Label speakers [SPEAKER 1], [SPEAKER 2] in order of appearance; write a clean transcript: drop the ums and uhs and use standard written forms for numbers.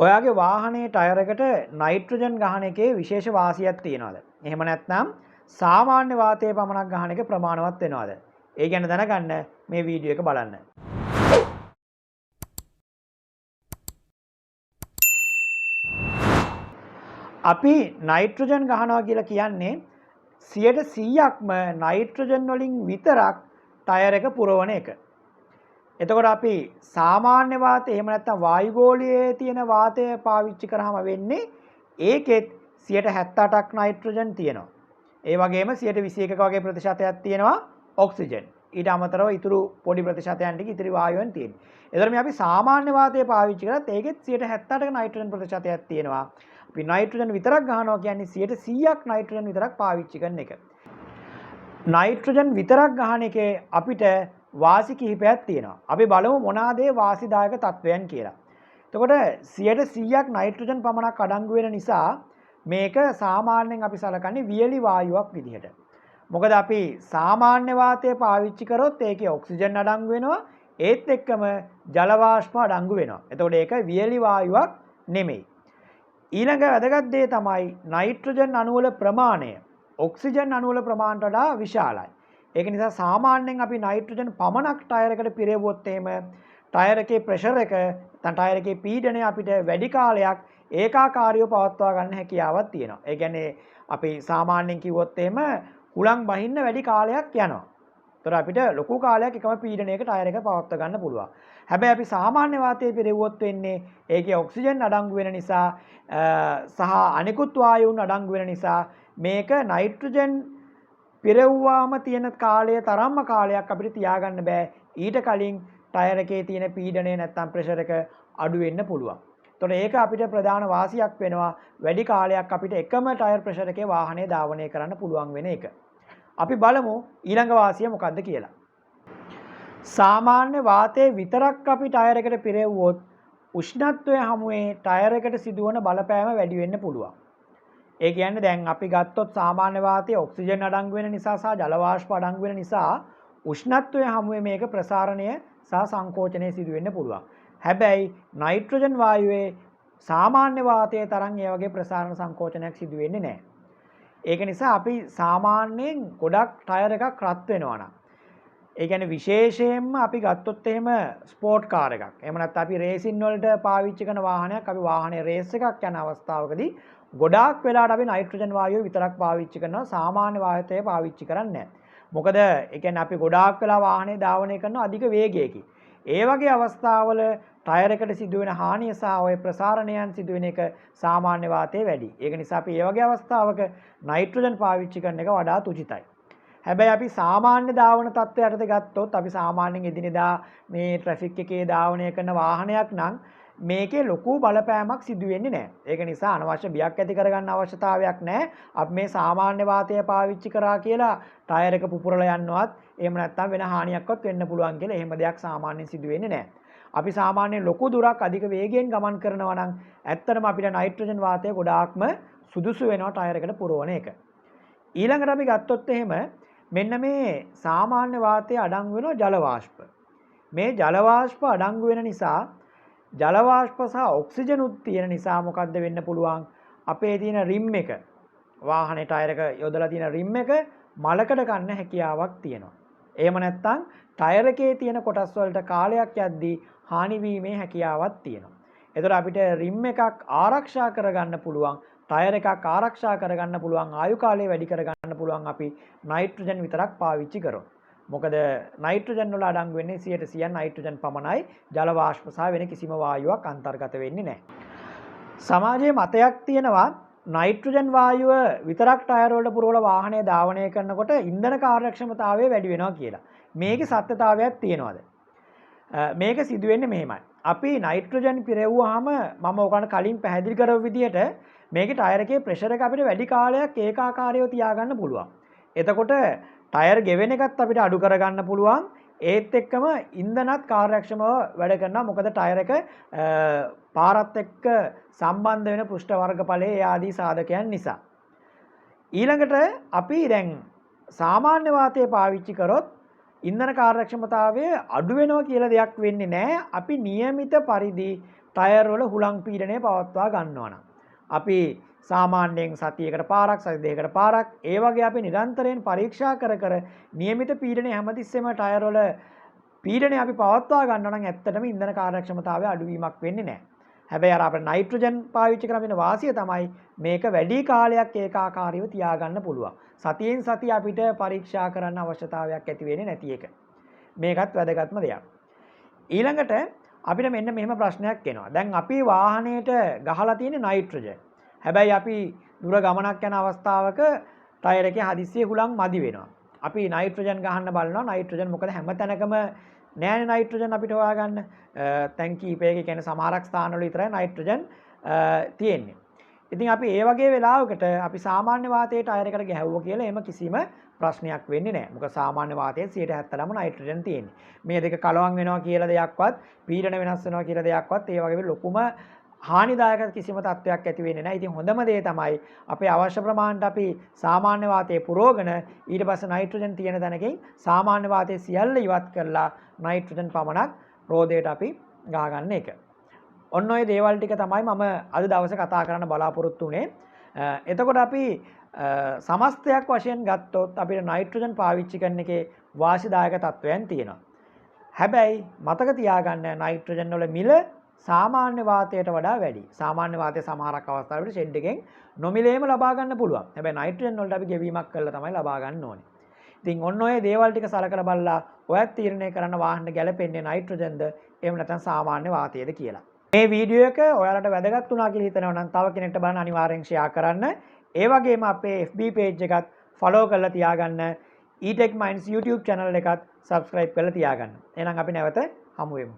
[SPEAKER 1] ඔයාගේ වාහනේ ටයර් එකට නයිට්‍රජන් ගහන එකේ විශේෂ වාසියක් තියනවාද? එහෙම නැත්නම් සාමාන්‍ය වාතයේ පමණක් ගහන එක ප්‍රමාණවත් වෙනවද? ඒ ගැන දැනගන්න මේ වීඩියෝ එක බලන්න. අපි නයිට්‍රජන් ගහනවා කියලා කියන්නේ 100%ක්ම නයිට්‍රජන් වලින් විතරක් ටයර් එක පුරවන එක. එතකොට අපි සාමාන්‍ය වාතය එහෙම නැත්නම් වායුගෝලයේ තියෙන වාතය පාවිච්චි කරාම වෙන්නේ ඒකෙත් 78ක් නයිට්‍රජන් තියෙනවා. ඒ වගේම 121ක වගේ ප්‍රතිශතයක් තියෙනවා ඔක්සිජන්. ඊට අමතරව ඉතුරු පොඩි ප්‍රතිශතයන් ටික ඉතිරි වායුවෙන් තියෙනවා. එතකොට මේ අපි සාමාන්‍ය වාතය පාවිච්චි කරත් ඒකෙත් 78ක නයිට්‍රජන් ප්‍රතිශතයක් තියෙනවා. අපි නයිට්‍රජන් විතරක් ගන්නවා කියන්නේ 100%ක් නයිට්‍රජන් විතරක් පාවිච්චි කරන එක. නයිට්‍රජන් විතරක් ගහන එකේ අපිට වාසි කිහිපයක් තියෙනවා. අපි බලමු මොනවාද ඒ වාසිදායක තත්වයන් කියලා. එතකොට 100%ක් නයිට්‍රජන් පමණක් අඩංගු වෙන නිසා මේක සාමාන්‍යයෙන් අපි සලකන්නේ වියලි වායුවක් විදිහට. මොකද අපි සාමාන්‍ය වාතය පාවිච්චි කරොත් ඒකේ ඔක්සිජන් අඩංගු වෙනවා. ඒත් එක්කම ජල වාෂ්ප අඩංගු වෙනවා. එතකොට ඒක වියලි වායුවක් නෙමෙයි. ඊළඟ වැදගත් දේ තමයි නයිට්‍රජන් අණු වල ප්‍රමාණය ඔක්සිජන් අණු වල ප්‍රමාණයට වඩා විශාලයි. ඒක නිසා සාමාන්‍යයෙන් අපි නයිට්‍රජන් පමණක් ටයර් එකට පිරෙවුවොත් එහෙම ටයර් එකේ ප්‍රෙෂර් එක නැත්නම් ටයර් එකේ පීඩනය අපිට වැඩි කාලයක් ඒකාකාරීව පවත්වා ගන්න හැකියාවක් තියෙනවා. ඒ කියන්නේ අපි සාමාන්‍යයෙන් කිව්වොත් එහෙම හුලං බහින්න වැඩි කාලයක් යනවා. ඒතර අපිට ලොකු කාලයක් එකම පීඩනයක ටයර් එක පවත්වා ගන්න පුළුවන්. හැබැයි අපි සාමාන්‍ය වාතයේ පිරෙවුවොත් වෙන්නේ ඒකේ ඔක්සිජන් අඩංගු වෙන නිසා සහ අනිකුත් වායුන් අඩංගු වෙන නිසා මේක නයිට්‍රජන් පිරෙව්වාම තියෙන කාලය තරම්ම කාලයක් අපිට තියාගන්න බෑ. ඊට කලින් ටයර් එකේ තියෙන පීඩනය නැත්තම් ප්‍රෙෂර් එක අඩු වෙන්න පුළුවන්. එතකොට ඒක අපිට ප්‍රධාන වාසියක් වෙනවා. වැඩි කාලයක් අපිට එකම ටයර් ප්‍රෙෂර් එකේ වාහනේ ධාවනය කරන්න පුළුවන් වෙන එක. අපි බලමු ඊළඟ වාසිය මොකක්ද කියලා. සාමාන්‍ය වාතයේ විතරක් අපි ටයර් එකට පිරෙව්වොත් උෂ්ණත්වය හමුවේ ටයර් එකට සිදුවන බලපෑම වැඩි වෙන්න පුළුවන්. ඒ කියන්නේ දැන් අපි ගත්තොත් සාමාන්‍ය වාතයේ ඔක්සිජන් අඩංගු වෙන නිසා සහ ජල වාෂ්ප අඩංගු වෙන නිසා උෂ්ණත්වය හමුවේ මේක ප්‍රසාරණය සහ සංකෝචනය සිදු වෙන්න පුළුවන්. හැබැයි නයිට්‍රජන් වායුවේ සාමාන්‍ය වාතයේ තරම් ඒ වගේ ප්‍රසාරණ සංකෝචනයක් සිදු වෙන්නේ නැහැ. ඒක නිසා අපි සාමාන්‍යයෙන් ගොඩක් ටයර් එකක් රත් වෙනවා නම් ඒ කියන්නේ විශේෂයෙන්ම අපි ගත්තොත් එහෙම ස්පෝර්ට් කාර් එකක්. එහෙම නැත්නම් අපි රේසින් වලට පාවිච්චි කරන වාහනයක් අපි වාහනේ රේස් එකක් යන අවස්ථාවකදී ගොඩාක් වෙලාවට අපි නයිට්‍රජන් වායුව විතරක් පාවිච්චි කරනවා සාමාන්‍ය වාතය පාවිච්චි කරන්නේ නැහැ. මොකද ඒ කියන්නේ අපි ගොඩාක් වෙලා වාහනේ ධාවනය කරන අධික වේගයකින්. ඒ වගේ අවස්ථාවල ටයර් එකට සිදුවෙන හානිය සහ ඔය ප්‍රසාරණයන් සිදුවෙන එක සාමාන්‍ය වාතයේ වැඩි. ඒක නිසා අපි මේ වගේ අවස්ථාවක නයිට්‍රජන් පාවිච්චි කරන එක වඩාත් උචිතයි. හැබැයි අපි සාමාන්‍ය ධාවන තත්ත්වයටද ගත්තොත් අපි සාමාන්‍යයෙන් එදිනෙදා මේ ට්‍රැෆික් එකේ ධාවනය කරන වාහනයක් නම් මේකේ ලොකු බලපෑමක් සිදු වෙන්නේ නැහැ. ඒක නිසා අනවශ්‍ය බියක් ඇති කරගන්න අවශ්‍යතාවයක් නැහැ. අපි මේ සාමාන්‍ය වාතය පාවිච්චි කරා කියලා ටයර් එක පුපුරලා යන්නවත් එහෙම නැත්නම් වෙන හානියක්වත් වෙන්න පුළුවන් කියලා එහෙම දෙයක් සාමාන්‍යයෙන් සිදු වෙන්නේ නැහැ. අපි සාමාන්‍යයෙන් ලොකු දුරක් අධික වේගයෙන් ගමන් කරනවා නම් ඇත්තටම අපිට නයිට්‍රජන් වාතය ගොඩාක්ම සුදුසු වෙනවා ටයර් එකට පුරවන එක. ඊළඟට අපි ගත්තොත් එහෙම මෙන්න මේ සාමාන්‍ය වාතයේ අඩංගු වෙන ජල වාෂ්ප. මේ ජල වාෂ්ප අඩංගු වෙන නිසා ජල වාෂ්ප සහ ඔක්සිජන් උත් තියෙන නිසා මොකද්ද වෙන්න පුළුවන්? අපේ තියෙන රිම් එක වාහනේ ටයර් එක යොදලා තියෙන රිම් එක මලකට ගන්න හැකියාවක් තියෙනවා. එහෙම නැත්නම් ටයර් එකේ තියෙන කොටස් වලට කාලයක් යද්දී හානි වීමේ හැකියාවක් තියෙනවා. ඒතර අපිට රිම් එකක් ආරක්ෂා කරගන්න පුළුවන්, ටයර් එකක් ආරක්ෂා කරගන්න පුළුවන්, ආයු කාලය වැඩි කරගන්න පුළුවන් අපි නයිට්‍රජන් විතරක් පාවිච්චි කරොත්. මොකද නයිට්‍රජන් වල අඩංගු වෙන්නේ 100% නයිට්‍රජන් පමණයි. ජල වාෂ්ප සහ වෙන කිසිම වායුවක් අන්තර්ගත වෙන්නේ නැහැ. සමාජයේ මතයක් තියෙනවා නයිට්‍රජන් වායුව විතරක් ටයර් වලට පුරවලා වාහනය ධාවනය කරනකොට ඉන්ධන කාර්යක්ෂමතාවය වැඩි වෙනවා කියලා. මේකේ සත්‍යතාවයක් තියෙනවද? මේක සිදු වෙන්නේ මෙහෙමයි. අපි නයිට්‍රජන් පිරෙව්වහම මම ඔයගොල්ලන්ට කලින් පැහැදිලි කරපු විදිහට මේකේ ටයර් එකේ ප්‍රෙෂර් එක අපිට වැඩි කාලයක් ඒකාකාරීව තියාගන්න පුළුවන්. එතකොට ටයර් ගෙවෙන එකත් අපිට අඩු කරගන්න පුළුවන්. ඒත් එක්කම ඉන්ධනත් කාර්යක්ෂමව වැඩ කරනවා. මොකද ටයර් එක පාරත් එක්ක සම්බන්ධ වෙන පෘෂ්ඨ වර්ගඵලයේ ආදී සාධකයන් නිසා. ඊළඟට අපි දැන් සාමාන්‍ය වාතය පාවිච්චි කරොත් ඉන්ධන කාර්යක්ෂමතාවය අඩු වෙනවා කියලා දෙයක් වෙන්නේ නැහැ. අපි નિયમિત පරිදි ටයර් වල හුලං පීඩනය පවත්වා ගන්නවා නම්. අපි සාමාන්‍යයෙන් සතියකට පාරක් සති දෙකකට පාරක් ඒ වගේ අපි නිරන්තරයෙන් පරීක්ෂා කර කර નિયમિત පීඩනය හැමතිස්සෙම ටයර් වල පීඩනය අපි පවත්වා ගන්නවා නම් ඇත්තටම ඉන්ධන කාර්යක්ෂමතාවය අඩුවීමක් වෙන්නේ නැහැ. හැබැයි අර අපිට නයිට්‍රජන් පාවිච්චි කරන වෙන වාසිය තමයි මේක වැඩි කාලයක් ඒකාකාරීව තියාගන්න පුළුවන්. සතියෙන් සතිය අපිට පරීක්ෂා කරන්න අවශ්‍යතාවයක් ඇති වෙන්නේ නැති එක. මේකත් වැදගත්ම දෙයක්. ඊළඟට අපිට මෙන්න මෙහෙම ප්‍රශ්නයක් එනවා. දැන් අපි වාහනේට ගහලා තියෙන්නේ නයිට්‍රජන්. හැබැයි අපි දුර ගමනක් යන අවස්ථාවක ටයර් එකේ හදිස්සියේ හුලං මදි වෙනවා. අපි නයිට්‍රජන් ගහන්න බලනවා. නයිට්‍රජන් මොකද හැම තැනකම නෑනේ නයිට්‍රජන් අපිට හොයාගන්න. තැන් කීපයක කියන්නේ සමහරක් ස්ථානවල විතරයි නයිට්‍රජන් තියෙන්නේ. ඉතින් අපි ඒ වගේ වෙලාවකට අපි සාමාන්‍ය වාතයේ ටයර් එකට ගැහුවා කියලා එහෙම කිසිම ප්‍රශ්නයක් වෙන්නේ නැහැ. මොකද සාමාන්‍ය වාතයේ 70%ම නයිට්‍රජන් තියෙන්නේ. මේ දෙක කලවම් වෙනවා කියලා දෙයක්වත්, පීඩන වෙනස් වෙනවා කියලා දෙයක්වත් ඒ වගේ ලොකුම හානිදායක කිසිම තත්ත්වයක් ඇති වෙන්නේ නැහැ. ඉතින් හොඳම දේ තමයි අපේ අවශ්‍ය ප්‍රමාණයට අපි සාමාන්‍ය වාතයේ පුරවගෙන ඊට පස්සේ නයිට්‍රජන් තියෙන තැනකින් සාමාන්‍ය වාතයේ සියල්ල ඉවත් කරලා නයිට්‍රජන් පමණක් රෝදයට අපි ගහගන්න එක. ඔන්න ඔය දේවල් ටික තමයි මම අද දවසේ කතා කරන්න බලාපොරොත්තු වෙන්නේ. එතකොට අපි සමස්තයක් වශයෙන් ගත්තොත් අපිට නයිට්‍රජන් පාවිච්චි කරන එකේ වාසිදායක තත්වයන් තියෙනවා. හැබැයි මතක තියාගන්න නයිට්‍රජන් වල මිල සාමාන්‍ය වාතයට වඩා වැඩි. සාමාන්‍ය වාතයේ සමහරක් අවස්ථාවලට ෂෙඩ් එකෙන් නොමිලේම ලබා ගන්න පුළුවන්. හැබැයි නයිට්‍රජන් වලට අපි ගෙවීමක් කරලා තමයි ලබා ගන්න ඕනේ. ඉතින් ඔන්න ඔය දේවල් ටික සලකලා බලලා ඔයත් තීරණය කරන්න වාහනට ගැලපෙන්නේ නයිට්‍රජන්ද එහෙම නැත්නම් සාමාන්‍ය වාතයේද කියලා. මේ වීඩියෝ එක ඔයාලට වැදගත් වුණා කියලා හිතනවා නම් තව කෙනෙක්ට බලන්න අනිවාර්යෙන් ෂෙයා කරන්න. ඒ වගේම අපේ FB page එකත් follow කරලා තියාගන්න. E-Tech Minds YouTube channel එකත් subscribe කරලා තියාගන්න. එහෙනම් අපි නැවත හමු වෙමු.